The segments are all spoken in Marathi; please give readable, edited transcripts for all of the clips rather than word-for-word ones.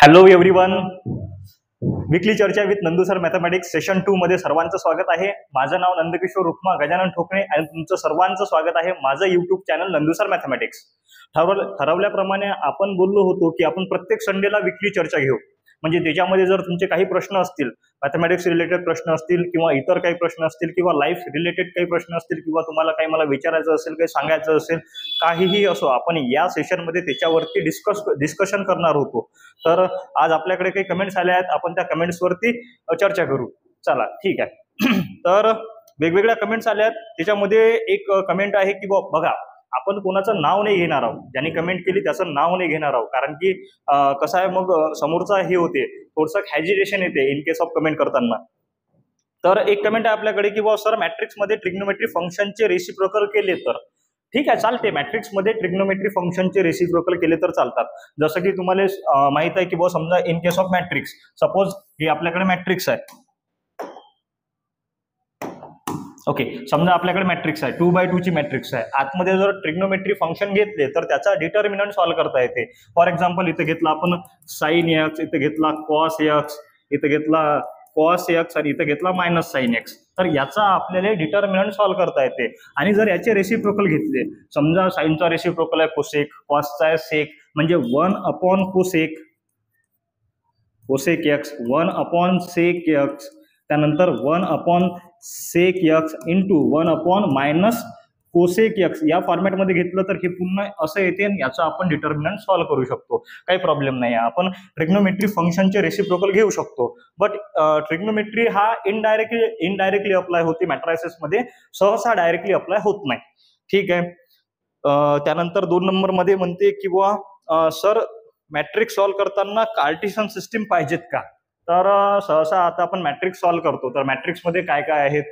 हॅलो एव्हरीवन, वीकली चर्चा with Nandu sir mathematics session 2 मध्ये सर्वांचं स्वागत आहे. माझं नाव नंदकिशोर रुक्मा गजानन ठोकणे आणि तुमचं सर्वांचं स्वागत आहे माझं YouTube channel Nandu sir mathematics. ठरवल्याप्रमाणे आपण बोललो होतो की आपण प्रत्येक संडेला वीकली चर्चा घेऊ. म्हणजे त्याच्यामध्ये जर तुमचे काही प्रश्न असतील, मॅथमॅटिक्स रिलेटेड प्रश्न असतील किंवा इतर काही प्रश्न असतील किंवा लाईफ रिलेटेड काही प्रश्न असतील किंवा तुम्हाला काही मला विचारायचं असेल, काही सांगायचं असेल, काहीही असो, आपण या सेशनमध्ये त्याच्यावरती डिस्कशन करणार होतो. तर आज आपल्याकडे काही कमेंट्स आल्या आहेत, आपण त्या कमेंट्सवरती चर्चा करू. चला ठीक आहे. तर वेगवेगळ्या कमेंट्स आल्या आहेत. त्याच्यामध्ये एक कमेंट आहे की बघा, आपण कोणाचं नाव नाही घेणार आहोत. ज्यांनी कमेंट केली त्याचं नाव नाही घेणार आहोत, कारण की कसं आहे, मग समोरचा हे होते, थोडंसं हॅजिटेशन येते इन केस ऑफ कमेंट करताना. तर एक कमेंट आहे आपल्याकडे की सर मॅट्रिक्समध्ये ट्रिग्नोमेट्री फंक्शनचे रेसिप्रोकल केले तर ठीक आहे, चालते. मॅट्रिक्समध्ये ट्रिग्नोमेट्री फंक्शनचे रेसिप्रोकल केले तर चालतात. जसं की तुम्हाला माहित आहे की समजा in case of matrix, suppose हे आपल्याकडे मॅट्रिक्स आहे. ओके, समजा आपल्याकडे मॅट्रिक्स आहे, 2x2 ची मॅट्रिक्स आहे. आतमध्ये जर ट्रिग्नोमेट्री फंक्शन घेतले तर त्याचा डिटर्मिनंट सॉल्व्ह करता येते. फॉर एक्झाम्पल, इथे घेतला आपण साइन एक्स, इथे घेतला कॉस एक्स, इथे घेतला कॉस एक्स आणि इथे घेतला मायनस साइन एक्स. तर याचा आपल्याला डिटर्मिनंट सॉल्व्ह करता येते. आणि जर याचे रेसिप्रोकल घेतले, समजा साइनचा रेसिप्रोकल आहे कोसेक, कॉसचा आहे सेक, म्हणजे 1 कोसेक एक्स, 1 सेक एक्स, त्यानंतर 1 sec x into 1 minus cosec x. या फॉर्मॅटमध्ये घेतलं तर हे पुन्हा असं येते आणि याचा आपण डिटर्मिनंट सॉल्व्ह करू शकतो. काही प्रॉब्लेम नाही आहे. आपण ट्रिग्नोमेट्री फंक्शनचे रेसिप्रोकल घेऊ शकतो. बट ट्रिग्नोमेट्री हा इनडायरेक्टली अप्लाय होते मॅट्रायसेसमध्ये, सहसा डायरेक्टली अप्लाय होत नाही. ठीक आहे. त्यानंतर 2 नंबरमध्ये म्हणते की सर मॅट्रिक्स सॉल्व्ह करताना कार्टेशियन सिस्टीम पाहिजेत का? तर सहसा आता आपण मॅट्रिक्स सॉल्व्ह करतो तर मॅट्रिक्समध्ये काय काय आहेत,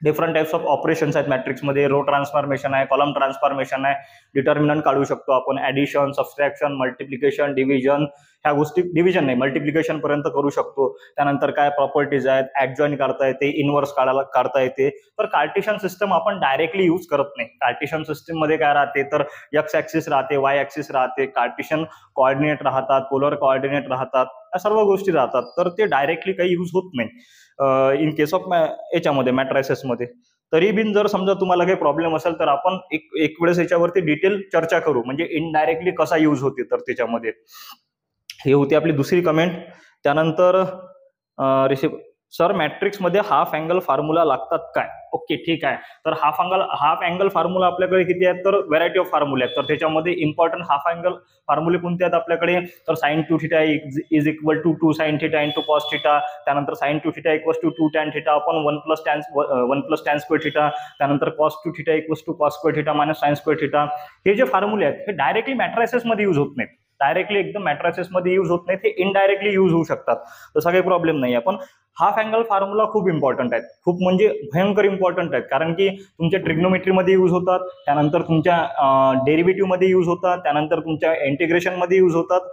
डिफरंट टाइप्स ऑफ ऑपरेशन्स आहेत मॅट्रिक्समध्ये. रो ट्रान्सफॉर्मेशन आहे, कॉलम ट्रान्सफॉर्मेशन आहे, डिटर्मिनंट काढू शकतो आपण, ॲडिशन, सबस्ट्रॅक्शन, मल्टिप्लिकेशन, डिव्हिजन, ह्या गोष्टी, डिव्हिजन नाही मल्टिप्लिकेशन पर्यंत करू शकतो. त्यानंतर काय प्रॉपर्टीज आहेत, ॲडजॉइन काढता येते, इनवर्स काढता येते. तर कार्टेशियन सिस्टम आपण डायरेक्टली यूज करत नाही. कार्टेशियन सिस्टम मध्ये काय राहते तर एक्स ॲक्सिस राहते, वाय ॲक्सिस राहते, कार्टेशियन कोऑर्डिनेट राहतात, पोलर कोऑर्डिनेट राहतात, या सर्व गोष्टी राहतात. तर ते डायरेक्टली काही यूज होत नाही इन केस ऑफ याच्यामध्ये मॅट्रायसेसमध्ये. तरी बिन जर समजा तुम्हाला काही प्रॉब्लेम असेल तर आपण एक वेळेस याच्यावरती डिटेल चर्चा करू, म्हणजे इनडायरेक्टली कसा यूज होते तर त्याच्यामध्ये. हे होती आपली दुसरी कमेंट. त्यानंतर सर मॅट्रिक्समध्ये हाफ अँगल फॉर्म्युला लागतात काय? ओके, ठीक आहे. तर हाफ अँगल फॉर्म्युला आपल्याकडे किती आहेत तर व्हरायटी ऑफ फॉर्म्युले आहेत. तर त्याच्यामध्ये इम्पॉर्टंट हाफ अँगल फॉर्म्युले कोणते आहेत आपल्याकडे तर sine 2 theta is equal to 2 sine theta into cos theta, त्यानंतर sine 2 theta equals to 2 tan theta upon 1 plus tan square theta, त्यानंतर cos 2 theta equals to cos square theta minus sine square theta. हे जे फॉर्म्युले आहेत हे डायरेक्टली मॅट्रायसेसमध्ये यूज होत नाहीत. डायरेक्टली एकदम मॅट्रायसेसमध्ये यूज होत नाहीत, हे इनडायरेक्टली यूज होऊ शकतात. तसा काही प्रॉब्लेम नाही आहे. पण हाफ अँगल फॉर्म्युला खूप इम्पॉर्टंट आहेत, खूप म्हणजे भयंकर इम्पॉर्टंट आहेत, कारण की तुमच्या ट्रिग्नोमेट्रीमध्ये यूज होतात, त्यानंतर तुमच्या डेरिव्हेटिव्हमध्ये यूज होतात, त्यानंतर तुमच्या इंटिग्रेशनमध्ये यूज होतात,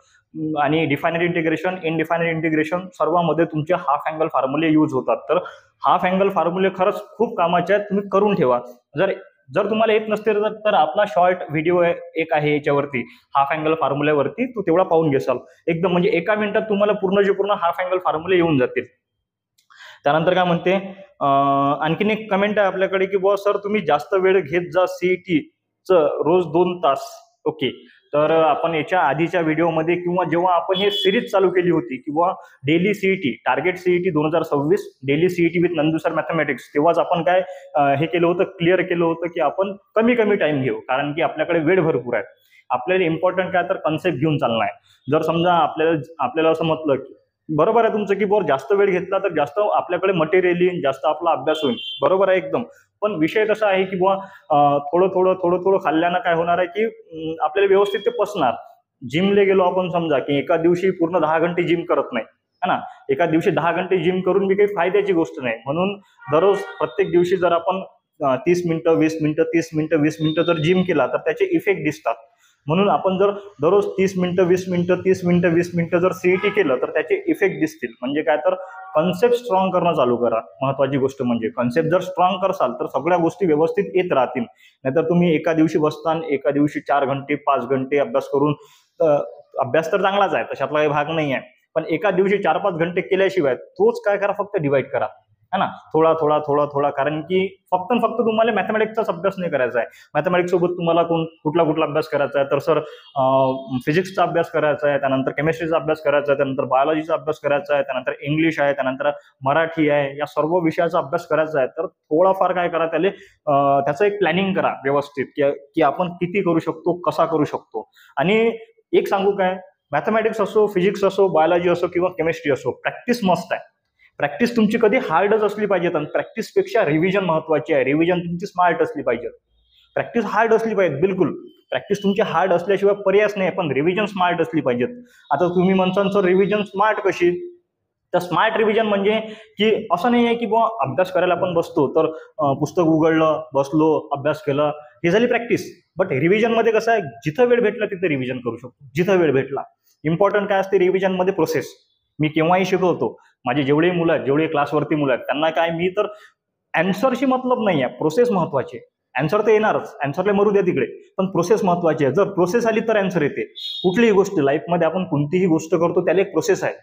आणि डिफायनाइट इंटिग्रेशन, इनडिफायनाइट इंटिग्रेशन सर्वांमध्ये तुमचे हाफ अँगल फॉर्म्युले यूज होतात. तर हाफ अँगल फॉर्म्युले खरंच खूप कामाचे आहेत, तुम्ही करून ठेवा. जर तुम्हाला येत नसते तर आपला शॉर्ट व्हिडिओ एक आहे याच्यावरती हाफ अँगल फॉर्म्युल्यावरती, तो तेवढा पाहून घेसाल एकदम, म्हणजे एका मिनिटात तुम्हाला पूर्ण हाफ अँगल फॉर्म्युले येऊन जातील. त्यानंतर काय म्हणते, आणखीन एक कमेंट आहे आपल्याकडे की सर तुम्ही जास्त वेळ घेत जा सीईटी रोज 2 तास. ओके, तर आपण याच्या आधीच्या व्हिडिओमध्ये किंवा जेव्हा आपण हे सिरीज चालू केली होती किंवा daily CET, target CET 2026 daily CET with Nandu sir mathematics, तेव्हाच आपण काय हे केलं होतं, क्लिअर केलं होतं की आपण कमी टाइम घेऊ, कारण की आपल्याकडे वेळ भरपूर आहे. आपल्याला इम्पॉर्टंट काय तर कन्सेप्ट घेऊन चालणार आहे. जर समजा आपल्याला असं म्हटलं की बरोबर आहे तुमचं की जास्त वेळ घेतला तर जास्त आपल्याकडे मटेरियल येईल, जास्त आपला अभ्यास होईल, बरोबर आहे एकदम. पण विषय कसा आहे की थोडं खाल्ल्यानं काय होणार आहे की आपल्याला व्यवस्थित ते पचणार. जिमला गेलो आपण, समजा की एका दिवशी पूर्ण 10 घंटे जिम करत नाही, है ना. एका दिवशी 10 घंटे जिम करून मी काही फायद्याची गोष्ट नाही. म्हणून दररोज प्रत्येक दिवशी जर आपण 30 मिनिटं 20 मिनिटं 30 मिनिटं 20 मिनिटं जर जिम केला तर त्याचे इफेक्ट दिसतात. म्हणून आपण जर दररोज 30 मिनिटं 20 मिनिटं 30 मिनिटं 20 मिनिटं जर सीईटी केलं तर त्याचे इफेक्ट दिसतील. म्हणजे काय तर कन्सेप्ट स्ट्रॉंग करणं चालू करा. महत्वाची गोष्ट म्हणजे कन्सेप्ट जर स्ट्रॉंग करसाल तर सगळ्या गोष्टी व्यवस्थित येत राहतील. नाहीतर तुम्ही एका दिवशी बसतान, एका दिवशी 4 घंटे 5 घंटे अभ्यास करून अभ्यास तर चांगलाच आहे, तशातला काही भाग नाही आहे, पण एका दिवशी 4-5 घंटे केल्याशिवाय तोच काय करा, फक्त डिवाइड करा, है ना, थोडा थोडा थोडा थोडा. कारण की फक्त तुम्हाला मॅथमॅटिक्सचाच अभ्यास नाही करायचा आहे. मॅथमॅटिक्स सोबत तुम्हाला कुठला अभ्यास करायचा आहे, तर सर फिजिक्सचा अभ्यास करायचा आहे, त्यानंतर केमिस्ट्रीचा अभ्यास करायचा आहे, त्यानंतर बायोलॉजीचा अभ्यास करायचा आहे, त्यानंतर इंग्लिश आहे, त्यानंतर मराठी आहे, या सर्व विषयाचा अभ्यास करायचा आहे. तर थोडाफार काय करा, त्याचं एक प्लॅनिंग करा व्यवस्थित, की आपण किती करू शकतो, कसा करू शकतो. आणि एक सांगू काय, मॅथमॅटिक्स असो, फिजिक्स असो, बायोलॉजी असो किंवा केमिस्ट्री असो, प्रॅक्टिस मस्ट आहे. प्रॅक्टिस तुमची कधी हार्डच असली पाहिजे. प्रॅक्टिसपेक्षा रिव्हिजन महत्वाची आहे. रिव्हिजन तुमची स्मार्ट असली पाहिजे. प्रॅक्टिस हार्ड असली पाहिजे, बिलकुल. प्रॅक्टिस तुमची हार्ड असल्याशिवाय पर्यायच नाही, पण रिव्हिजन स्मार्ट असली पाहिजेत. आता तुम्ही म्हणता सर रिव्हिजन स्मार्ट कशी, तर स्मार्ट रिव्हिजन म्हणजे की असं नाही आहे की बुवा अभ्यास करायला आपण बसतो तर पुस्तक उघडलं, बसलो, अभ्यास केला, ही झाली प्रॅक्टिस. बट रिव्हिजन मध्ये कसं आहे, जिथं वेळ भेटला तिथे रिव्हिजन करू शकतो, जिथं वेळ भेटला. इम्पॉर्टंट काय असते रिव्हिजन मध्ये, प्रोसेस. मी केव्हाही शिकवतो, माझे जेवढे मुलं आहेत, जेवढे क्लासवरती मुलं आहेत, त्यांना काय, मी तर अँसरशी मतलब नाही आहे, प्रोसेस महत्वाची आहे. अँसर तर येणारच, अँसरला मरू द्या तिकडे, पण प्रोसेस महत्वाची आहे. जर प्रोसेस आली तर अँसर येते. कुठलीही गोष्ट लाईफमध्ये आपण कोणतीही गोष्ट करतो त्याला एक प्रोसेस आहे.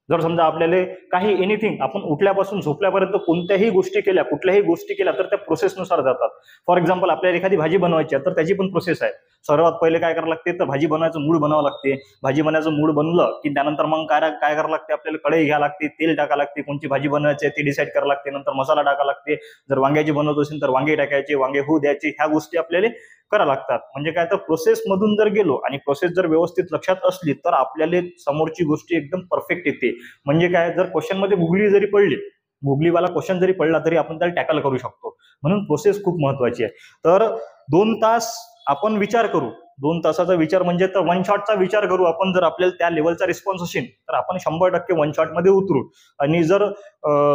जर समजा आपल्याला काही एनिथिंग, आपण उठल्यापासून झोपल्यापर्यंत कोणत्याही गोष्टी केल्या, कुठल्याही गोष्टी केल्या तर त्या प्रोसेसनुसार जातात. फॉर एक्झाम्पल, आपल्याला एखादी भाजी बनवायची आहे तर त्याची पण प्रोसेस आहे. सर्वात पहिले काय करावं लागते, तर भाजी बनवायचं मूड बनावं लागते. भाजी बनायचं मूड बनलं की त्यानंतर मग काय करावं लागते, आपल्याला कढई घ्यावं लागते, तेल टाकावं लागते, कोणची भाजी बनवायची आहे ते डिसाईड करावं लागते, नंतर मसाला टाकावा लागते. जर वांग्याची बनवत असेल तर वांगे टाकायचे, वांगे होऊ द्यायचे, ह्या गोष्टी आपल्याला करावं लागतात. म्हणजे काय, तर प्रोसेस मधून जर गेलो आणि प्रोसेस जर व्यवस्थित लक्षात असली तर आपल्याला समोरची गोष्टी एकदम परफेक्ट येते. म्हणजे काय, जर क्वेश्चन मध्ये गुगली जरी पडली, गुगलीवाला क्वेश्चन जरी पडला तरी आपण त्याला टॅकल करू शकतो. म्हणून प्रोसेस खूप महत्वाची आहे. तर 2 तास आपण विचार करू. 2 तासाचा विचार म्हणजे तर वन शॉटचा विचार करू आपण. जर आपल्याला त्या लेवलचा रिस्पॉन्स असेल तर आपण 100% वन शॉट मध्ये उतरू. आणि जर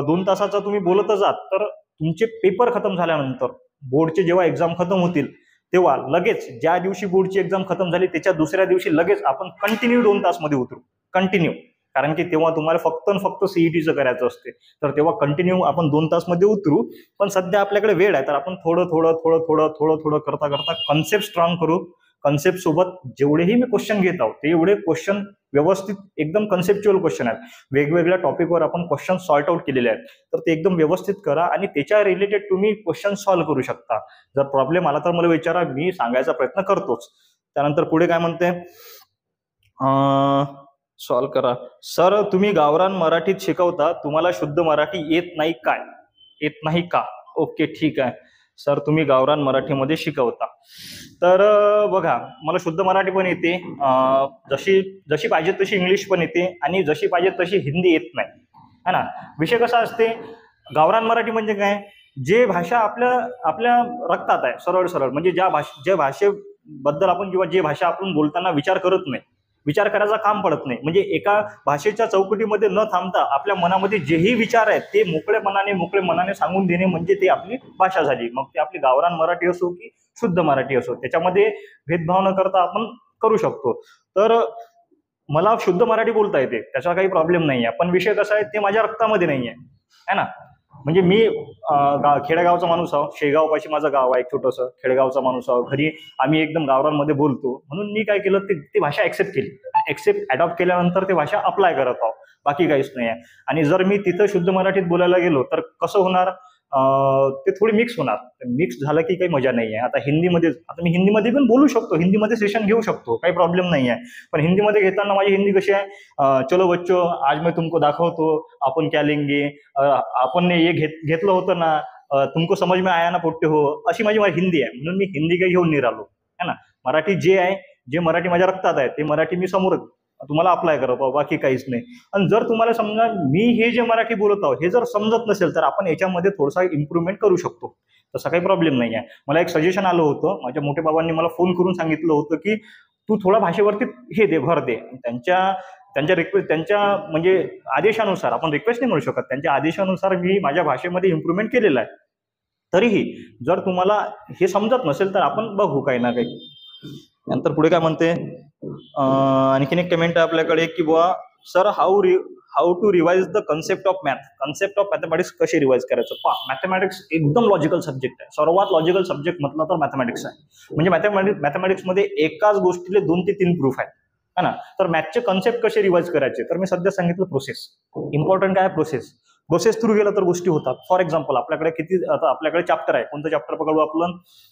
2 तासाचा तुम्ही बोलतच आहात तर तुमचे पेपर खतम झाल्यानंतर, बोर्डचे जेव्हा एक्झाम खतम होतील तेव्हा लगेच, ज्या दिवशी बोर्डची एक्झाम खतम झाली त्याच्या दुसऱ्या दिवशी लगेच आपण कंटिन्यू 2 तास मध्ये उतरू, कंटिन्यू. कारण की तेव्हा तुम्हाला फक्त सीईटीचं करायचं असते, तर तेव्हा कंटिन्यू आपण 2 तास मध्ये उतरू. पण सध्या आपल्याकडे वेळ आहे तर आपण थोडं थोडं करता करता कन्सेप्ट स्ट्रॉंग करू. कन्सेप्ट सोबत जेवढेही मी क्वेश्चन घेत आहोत तेवढे क्वेश्चन व्यवस्थित एकदम कन्सेप्च्युअल क्वेश्चन आहेत. वेगवेगळ्या टॉपिकवर आपण क्वेश्चन सॉर्ट आउट केलेले आहेत, तर ते एकदम व्यवस्थित करा आणि त्याच्या रिलेटेड तुम्ही क्वेश्चन सॉल्व्ह करू शकता. जर प्रॉब्लेम आला तर मला विचारा, मी सांगायचा प्रयत्न करतोच. त्यानंतर पुढे काय म्हणते, सॉल्व्ह करा. सर तुम्ही गावरान मराठीत शिकवता, तुम्हाला शुद्ध मराठी येत नाही काय, येत नाही का? ओके, ठीक आहे सर, तुम्ही गावरान मराठीमध्ये शिकवता. तर बघा, मला शुद्ध मराठी पण येते, जशी पाहिजे तशी इंग्लिश पण येते, आणि जशी पाहिजे तशी हिंदी येत नाही, है ना. विषय कसा असते, गावरान मराठी म्हणजे काय, जे भाषा आपल्या रक्तात आहे, सरळ सरळ, म्हणजे ज्या भाषेबद्दल आपण किंवा जे भाषा आपण बोलताना विचार करत नाही, विचार करायचं काम पडत नाही. म्हणजे एका भाषेच्या चौकटीमध्ये न थांबता आपल्या मनामध्ये जेही विचार आहेत ते मोकळे मनाने सांगून देणे म्हणजे ते आपली भाषा झाली. मग ते आपली गावरान मराठी असो की शुद्ध मराठी असो, त्याच्यामध्ये भेदभाव न करता आपण करू शकतो. तर मला शुद्ध मराठी बोलता येते, त्याचा काही प्रॉब्लेम नाही आहे. पण विषय कसा आहे, ते माझ्या रक्तामध्ये नाही आहे ना. म्हणजे मी खेडेगावचा माणूस आहो, शेगावपाशी माझं गाव आहे, छोटंसं खेडेगावचा माणूस आहो. घरी आम्ही एकदम गावरानमध्ये बोलतो, म्हणून मी काय केलं, ती भाषा ऍक्सेप्ट केली. अडॉप्ट केल्यानंतर ती भाषा अप्लाय करत आहो, बाकी काहीच नाही आहे. आणि जर मी तिथं शुद्ध मराठीत बोलायला गेलो तर कसं होणार, ते थोडी मिक्स होणार. मिक्स झालं की काही मजा नाही आहे. आता मी हिंदीमध्ये पण बोलू शकतो, हिंदीमध्ये सेशन घेऊ शकतो, काही प्रॉब्लेम नाही आहे. पण हिंदीमध्ये घेताना माझी हिंदी कशी आहे, चलो बच्चो आज मैं तुमको दाखवतो आपण क्या लेंगे, आपण हे घेतलं होतं ना, तुमको समज में आया ना पोट्टे हो, अशी माझी हिंदी आहे. म्हणून मी हिंदी काही घेऊन नाही राहिलो, है ना. मराठी जे मराठी माझ्या रक्तात आहे ते मराठी मी समोर तुम्हाला अप्लाय करत आहो, बाकी काहीच नाही. आणि जर तुम्हाला समजा मी हे जे मराठी बोलत आहो हे जर समजत नसेल तर आपण याच्यामध्ये थोडासा इम्प्रूव्हमेंट करू शकतो, तसा काही प्रॉब्लेम नाही आहे. मला एक सजेशन आलं होतं, माझ्या मोठ्या बाबांनी मला फोन करून सांगितलं होतं की तू थोडा भाषेवरती भर दे. त्यांच्या म्हणजे आदेशानुसार, आपण रिक्वेस्ट नाही म्हणू शकत, त्यांच्या आदेशानुसार मी माझ्या भाषेमध्ये इम्प्रूव्हमेंट केलेलं आहे. तरीही जर तुम्हाला हे समजत नसेल तर आपण बघू काही ना काही. नंतर पुढे काय म्हणते, आणखीन एक कमेंट आहे आपल्याकडे की बुवा sir how to revise the concept of mathematics कशी रिवाइज करायचं. मॅथमॅटिक्स एकदम लॉजिकल सब्जेक्ट आहे, सर्वात लॉजिकल सब्जेक्ट म्हटलं तर मॅथमॅटिक्स आहे. म्हणजे मॅथमॅटिक्समध्ये एकाच गोष्टीले 2 ते 3 प्रूफ आहे. है ना. तर मॅथचे कन्सेप्ट कसे रिवाइज करायचे, तर मी सध्या सांगितलं प्रोसेस. इम्पॉर्टंट काय प्रोसेस. प्रोसेस थ्रू गेलं तर गोष्टी होतात. फॉर एक्झाम्पल आपल्याकडे आता आपल्याकडे चॅप्टर आहे, कोणतं चॅप्टर पकडू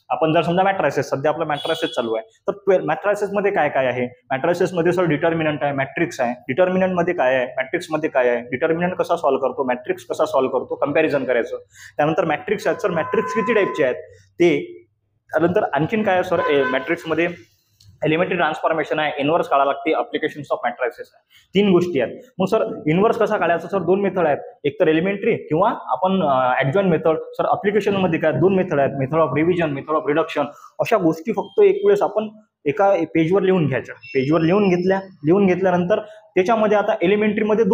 आपण जर समजा मॅट्रायसेस, सध्या आपलं मॅट्रायसेस चालू आहे, तर मॅट्रायसेस मध्ये काय काय आहे. मॅट्रायसेस मध्ये सर डिटर्मिनंट आहे, मॅट्रिक्स आहे. डिटर्मिनंट मध्ये काय आहे, मॅट्रिक्स मध्ये काय आहे, डिटर्मिनंट कसा सॉल्व्ह करतो, मॅट्रिक्स कसा सॉल्व्ह करतो, कंपॅरिझन करायचं. त्यानंतर मॅट्रिक्स आहेत सर, मॅट्रिक्स किती टाईपचे आहेत ते. त्यानंतर आणखीन काय सर, मॅट्रिक्स मध्ये एलिमेंटरी ट्रान्सफॉर्मेशन आहे, इनवर्स काढायला लागते, अप्लिकेशन्स ऑफ मॅट्रायसेस आहे. 3 गोष्टी आहेत. मग सर इनवर्स कसा काढायचा, सर 2 मेथड आहेत, एक तर एलिमेंटरी किंवा आपण ऍडजॉइंट मेथड. सर अप्लिकेशन मध्ये काय 2 मेथड आहेत, method of revision, method of reduction. अशा गोष्टी फक्त एक वेळेस आपण एका पेजवर लिहून घ्यायच्या. पेजवर लिहून घेतल्यानंतर त्याच्यामध्ये आता एलिमेंटरीमध्ये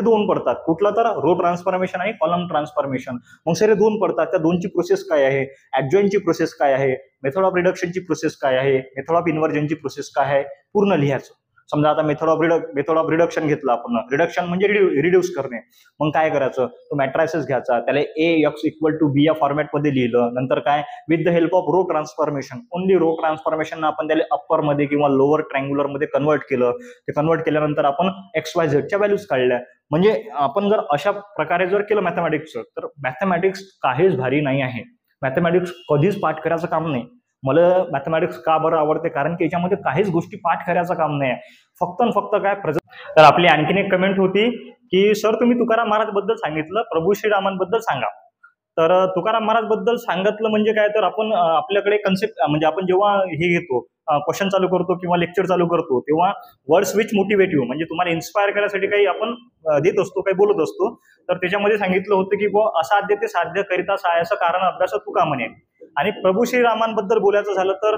2 पडतात. कुठला तर रो ट्रान्सफॉर्मेशन आणि कॉलम ट्रान्सफॉर्मेशन. मग सर 2 पडतात, त्या 2ची प्रोसेस काय आहे, ऍडजॉइंटची प्रोसेस काय आहे, मेथड ऑफ रिडक्शनची प्रोसेस काय आहे, मेथड ऑफ इन्व्हर्जनची प्रोसेस काय आहे, पूर्ण लिहायचं. समजा आता मेथड ऑफ रिडक्शन घेतलं आपण, रिडक्शन म्हणजे रिड्यूस करणे. मग काय करायचं, तो मॅट्रायसेस घ्यायचा, त्याला AX = B या फॉर्मॅटमध्ये लिहिलं. नंतर काय, with the help of row transformation, only row transformation आपण त्याला अप्पर मध्ये किंवा लोअर ट्रँग्युलर मध्ये कन्वर्ट केलं. ते कन्वर्ट केल्यानंतर आपण XYZ च्या व्हॅल्यूज काढल्या. म्हणजे आपण जर अशा प्रकारे जर केलं मॅथमॅटिक्सचं, तर मॅथमॅटिक्स काहीच भारी नाही आहे. मॅथमॅटिक्स कधीच पाठ करायचं काम नाही. मला मॅथमॅटिक्स का बरं आवडते, कारण की याच्यामध्ये काहीच गोष्टी पाठ करायचं काम नाही आहे. फक्त काय तर आपली आणखीन एक कमेंट होती की सर तुम्ही तुकाराम महाराज बद्दल सांगितलं, प्रभू श्रीरामांबद्दल सांगा. तर तुकाराम महाराज बद्दल सांगितलं म्हणजे काय, तर आपण आपल्याकडे कन्सेप्ट म्हणजे आपण जेव्हा हे घेतो, क्वेश्चन चालू करतो किंवा लेक्चर चालू करतो, तेव्हा वर्ड्स विच मोटिवेटिव्ह म्हणजे तुम्हाला इन्स्पायर करायसाठी काही आपण देत असतो, काही बोलत असतो. तर त्याच्यामध्ये सांगितलं होतं की असाध्य ते साध्य करिता सायाचं कारण अभ्यास तुका म्हणे. आणि प्रभू श्रीरामांबद्दल बोलायचं झालं तर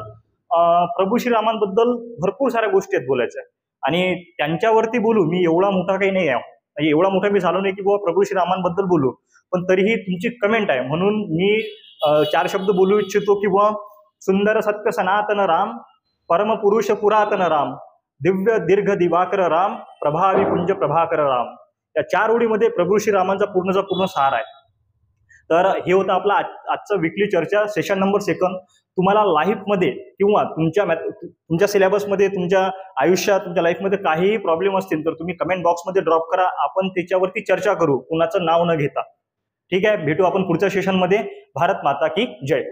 प्रभू श्रीरामांबद्दल भरपूर साऱ्या गोष्टी आहेत बोलायच्या, आणि त्यांच्यावरती बोलू मी एवढा मोठा काही नाही आहे, एवढा मोठा मी झालो नाही की प्रभू श्रीरामांबद्दल बोलू. पण तरीही तुमची कमेंट आहे म्हणून मी 4 शब्द बोलू इच्छितो की सुंदर सत्य सनातन राम, परमपुरुष पुरातन राम, दिव्य दीर्घ दिवाकर राम, प्रभावी कुंज प्रभाकर राम. या 4 ओळीमध्ये प्रभू श्रीरामांचा पूर्ण सार आहे. तर हे होतं आपला आजचं वीकली चर्चा, सेशन नंबर 2. तुम्हाला लाईफमध्ये किंवा तुमच्या सिलेबसमध्ये, तुमच्या आयुष्यात, तुमच्या लाईफमध्ये काहीही प्रॉब्लेम असतील तर तुम्ही कमेंट बॉक्समध्ये ड्रॉप करा. आपण त्याच्यावरती चर्चा करू, कुणाचं नाव न घेता. ठीक आहे, भेटू आपण पुढच्या सेशनमध्ये. भारत माता की जय.